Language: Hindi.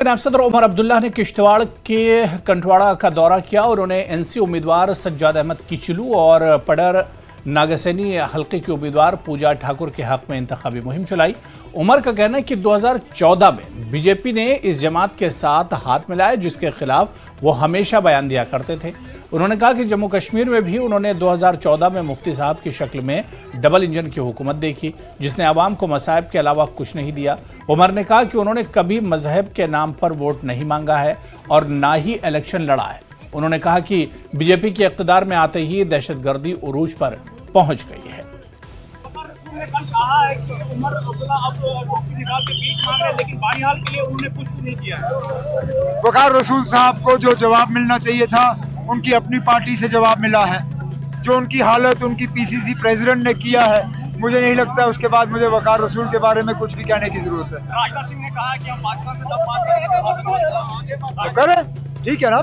नायब सदर उमर अब्दुल्ला ने किश्तवाड़ के कंठवाड़ा का दौरा किया और उन्हें एनसी उम्मीदवार सज्जाद अहमद किचलू और पडर नागसैनी हल्के की उम्मीदवार पूजा ठाकुर के हक में इंतखाबी मुहिम चलाई। उमर का कहना है कि 2014 में बीजेपी ने इस जमात के साथ हाथ मिलाया जिसके खिलाफ वो हमेशा बयान दिया करते थे। उन्होंने कहा कि जम्मू कश्मीर में भी उन्होंने 2014 में मुफ्ती साहब की शक्ल में डबल इंजन की हुकूमत देखी जिसने आवाम को मसाइब के अलावा कुछ नहीं दिया। उमर ने कहा कि उन्होंने कभी मजहब के नाम पर वोट नहीं मांगा है और ना ही इलेक्शन लड़ा है। उन्होंने कहा कि बीजेपी के इक़्तिदार में आते ही दहशतगर्दी उरूज पर पहुंच गई है। कहा है कि उमर अब्दुल्ला अब मुफ्ती साहब के बीच मांग रहे, लेकिन बहरहाल के लिए उन्होंने कुछ भी नहीं किया है। वकार रसूल साहब को जो जवाब मिलना चाहिए था उनकी अपनी पार्टी से जवाब मिला है। जो उनकी हालत उनकी पीसीसी प्रेसिडेंट ने किया है, मुझे नहीं लगता उसके बाद मुझे वकार रसूल के बारे में कुछ भी कहने की जरूरत है। राजनाथ सिंह ने कहा कि हम भाजपा से तब बात करेंगे, करें, ठीक है ना।